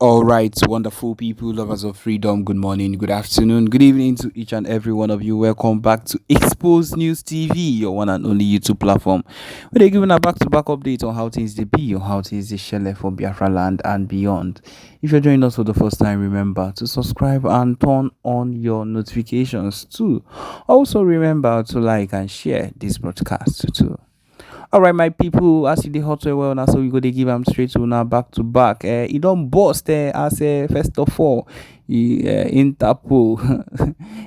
All right, wonderful people, lovers of freedom. Good morning, good afternoon, good evening to each and every one of you. Welcome back to Expose News TV, your one and only YouTube platform, where they're giving a back-to-back update on how things they be, on how things they share for Biafra land and beyond. If you're joining us for the first time, remember to subscribe and turn on your notifications too. Also, remember to like and share this broadcast too. All right, my people, as you dey hot well now, so we go dey give am straight to now back to back. E don burst as first of all, Interpol,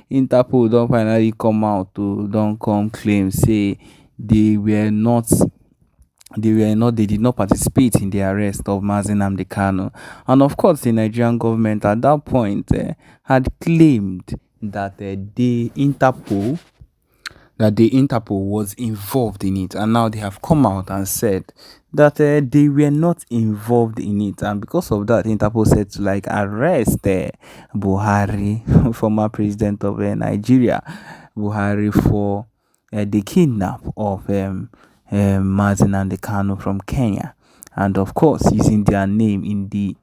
Interpol don finally come out to don come claim say they were not. They did not participate in the arrest of Nnamdi Kanu. And of course, the Nigerian government at that point had claimed that the Interpol was involved in it, and now they have come out and said that they were not involved in it, and because of that, Interpol said to arrest Buhari, former president of Nigeria, Buhari, for the kidnap of Mazin and the Kanu from Kenya, and of course using their name in the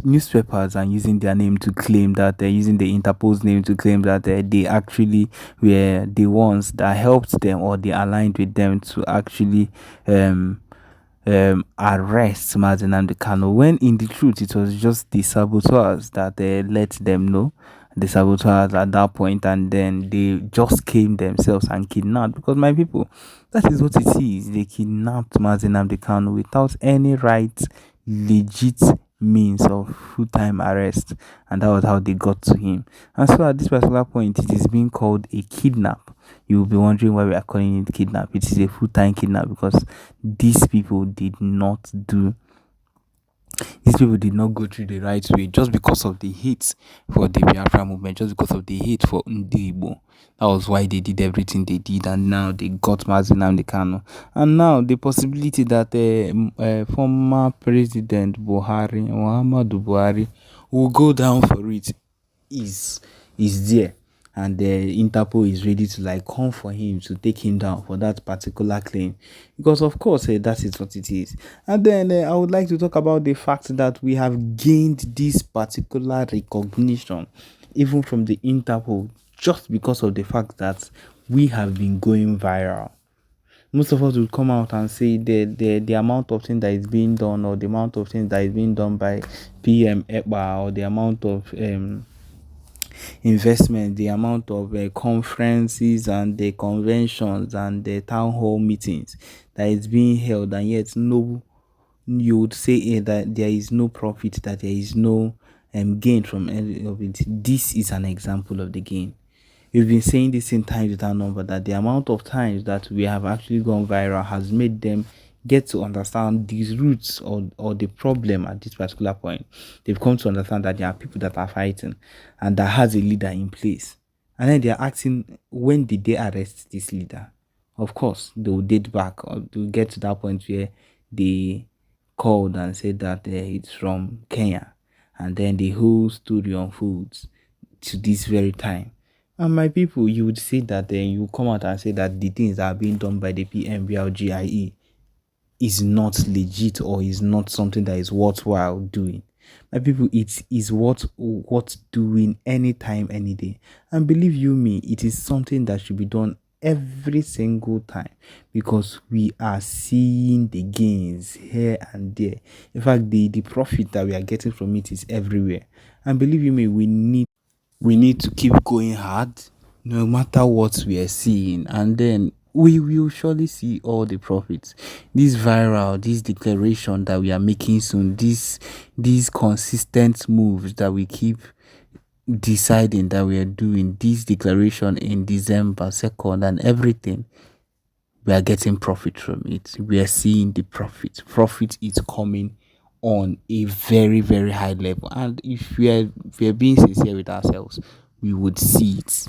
newspapers, and using their name to claim that they're using the Interpol's name to claim that they actually were the ones that helped them, or they aligned with them to actually arrest Mazin and the Kanu, when in the truth it was just the saboteurs that let them know, the saboteurs at that point, and then they just came themselves and kidnapped. Because my people, that is what it is. They kidnapped Mazin and the Kanu without any right, legit means of full-time arrest, and that was how they got to him. And so at this particular point, it is being called a kidnap. You will be wondering why we are calling it kidnap. It is a full-time kidnap because these people did not do these people did not go through the right way, just because of the hate for the Biafra movement, just because of the hate for Ndibo. That was why they did everything they did, and now they got Mazin and Kanu. And now the possibility that former President Buhari, Muhammadu Buhari, will go down for it is there, and the Interpol is ready to come for him to take him down for that particular claim, because of course that is what it is. And then I would like to talk about the fact that we have gained this particular recognition even from the Interpol, just because of the fact that we have been going viral. Most of us will come out and say the amount of things that is being done, or the amount of things that is being done by PM EBA, or the amount of investment, the amount of conferences and the conventions and the town hall meetings that is being held, and yet no, you would say that there is no profit, that there is no gain from any of it. This is an example of the gain. We've been saying this in times without number, that the amount of times that we have actually gone viral has made them get to understand these roots, or the problem at this particular point. They've come to understand that there are people that are fighting and that has a leader in place. And then they are asking, when did they arrest this leader? Of course, they will date back, or to get to that point where they called and said that it's from Kenya. And then the whole story unfolds to this very time. And my people, you would say that you come out and say that the things that are being done by the PMBLGIE is not legit, or is not something that is worthwhile doing. My people, it is worth doing anytime, any day. And believe you me, it is something that should be done every single time, because we are seeing the gains here and there. In fact, the profit that we are getting from it is everywhere. And believe you me, we need to keep going hard, no matter what we are seeing, and then we will surely see all the profits. This viral, this declaration that we are making soon, these consistent moves that we keep deciding that we are doing, this declaration in December 2nd and everything, we are getting profit from it. We are seeing the profit is coming on a very, very high level. And if we are being sincere with ourselves, we would see it.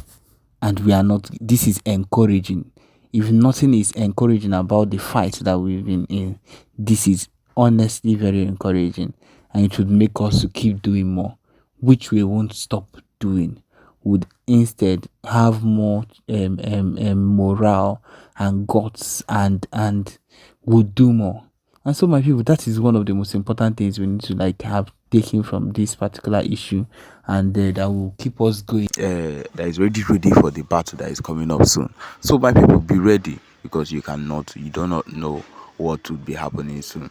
And we are not. This is encouraging. If nothing is encouraging about the fight that we've been in, this is honestly very encouraging, and it would make us to keep doing more, which we won't stop doing. Would instead have more morale and guts, and would do more. And so, my people, that is one of the most important things we need to like have taken from this particular issue, and that will keep us going. That is ready for the battle that is coming up soon. So, my people, be ready because you do not know what will be happening soon.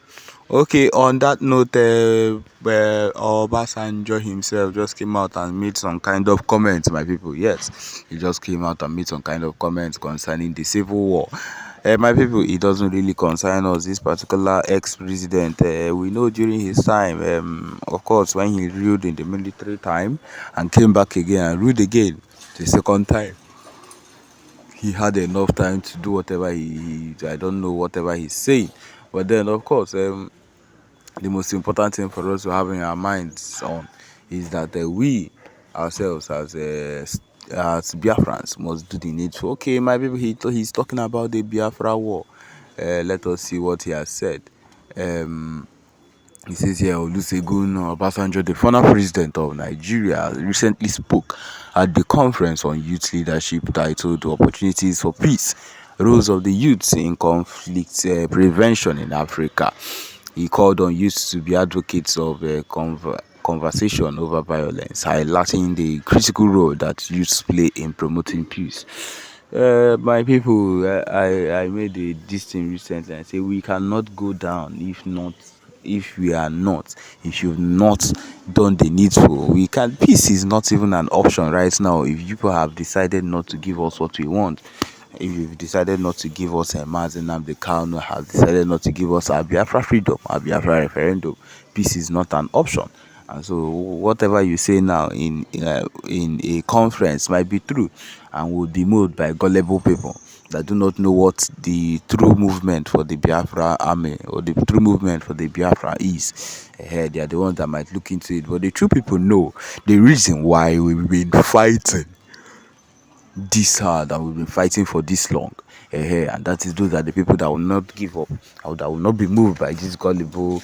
Okay, on that note, Obasanjo himself just came out and made some kind of comments, my people. Yes, he just came out and made some kind of comments concerning the civil war. My people, it doesn't really concern us. This particular ex-president, we know during his time, of course, when he ruled in the military time and came back again and ruled again the second time, he had enough time to do whatever I don't know whatever he's saying. But then, of course, the most important thing for us to have in our minds on is that we ourselves as Biafrans must do the needful. Okay, my people, he's talking about the Biafra war. Let us see what he has said. He says here, Olusegun Obasanjo, the former president of Nigeria, recently spoke at the conference on youth leadership titled Opportunities for Peace, Roles of the Youths in Conflict Prevention in Africa. He called on youths to be advocates of conversation over violence, highlighting the critical role that youths play in promoting peace. My people, I made this thing recently. I say we cannot go down if you've not done the needful. Peace is not even an option right now. If people have decided not to give us what we want, if you've decided not to give us a Nnamdi Kanu have decided not to give us our Biafra freedom, our Biafra referendum, peace is not an option. And so whatever you say now in a conference might be true and will be moved by gullible people that do not know what the true movement for the Biafra army or the true movement for the Biafra is. They are the ones that might look into it. But the true people know the reason why we've been fighting this hard and we've been fighting for this long. And that is those are the people that will not give up, or that will not be moved by these gullible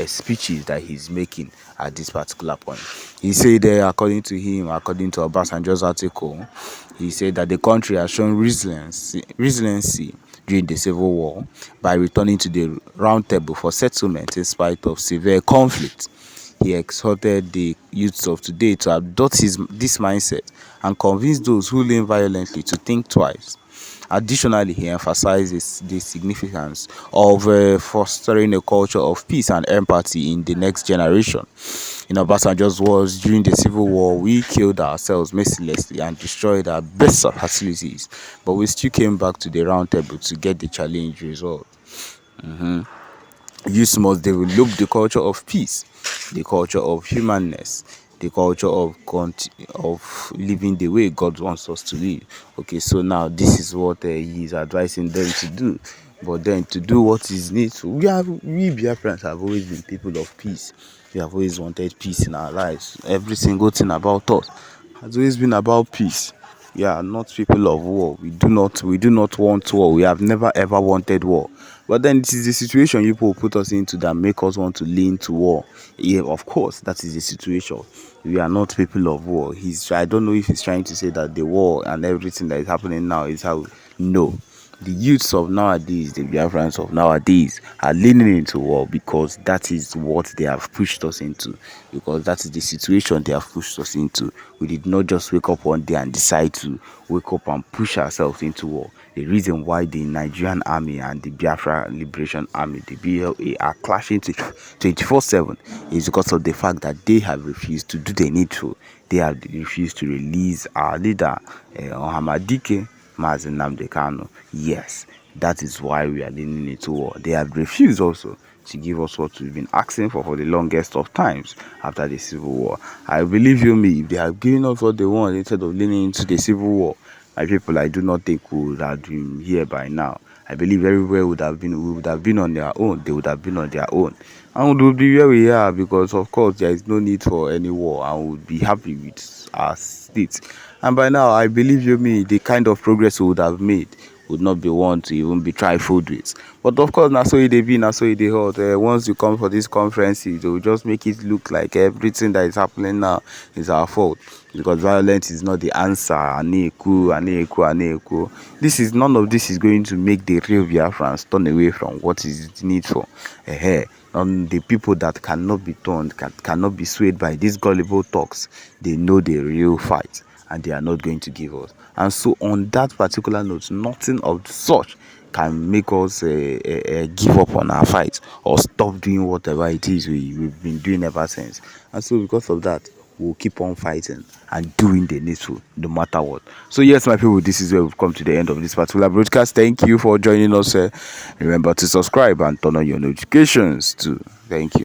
speeches that he's making at this particular point. He said, according to Obasanjo's article, he said that the country has shown resiliency during the civil war by returning to the round table for settlement in spite of severe conflict. He exhorted the youths of today to adopt this mindset and convince those who lean violently to think twice. Additionally, he emphasizes the significance of fostering a culture of peace and empathy in the next generation. In Obasanjo's words, during the Civil War, we killed ourselves mercilessly and destroyed our best facilities, but we still came back to the round table to get the challenge resolved. Youth must develop the culture of peace, the culture of humanness, the culture of living the way God wants us to live. Okay, so now this is what he is advising them to do. But then to do what is needful, we Biafrans have always been people of peace. We have always wanted peace in our lives. Every single thing about us has always been about peace. We are not people of war. We do not want war. We have never ever wanted war. But then it is the situation people put us into that make us want to lean to war. Yeah, of course, that is the situation. We are not people of war. I don't know if he's trying to say that the war and everything that is happening now is how. No. The youths of nowadays, the Biafrans of nowadays, are leaning into war because that is what they have pushed us into. Because that is the situation they have pushed us into. We did not just wake up one day and decide to wake up and push ourselves into war. The reason why the Nigerian army and the Biafra Liberation Army, the BLA, are clashing 24/7 is because of the fact that they have refused to do the needful. They have refused to release our leader, Ohamadike, Nnamdi Kanu. Yes, that is why we are leaning into war. They have refused also to give us what we've been asking for the longest of times after the civil war. I believe you me, if they have given us what they want instead of leaning into the civil war, my people, I do not think we would have been here by now. I believe everywhere we would have been on their own. They would have been on their own. And we would be where we are because, of course, there is no need for any war and we would be happy with our state. And by now, I believe you me, the kind of progress we would have made would not be one to even be trifled with. But of course, na so it dey be, na so it dey hot. Once you come for these conferences, they will just make it look like everything that is happening now is our fault, because violence is not the answer. Aneku, aneku, aneku. None of this is going to make the real Biafrans turn away from what is needful. The people that cannot be turned, cannot be swayed by these gullible talks, they know the real fight, and they are not going to give us. And so on that particular note, nothing of such can make us give up on our fight or stop doing whatever it is we've been doing ever since. And so because of that, we'll keep on fighting and doing the needful no matter what. So yes, my people, this is where we've come to the end of this particular broadcast. Thank you for joining us. Remember to subscribe and turn on your notifications too. Thank you.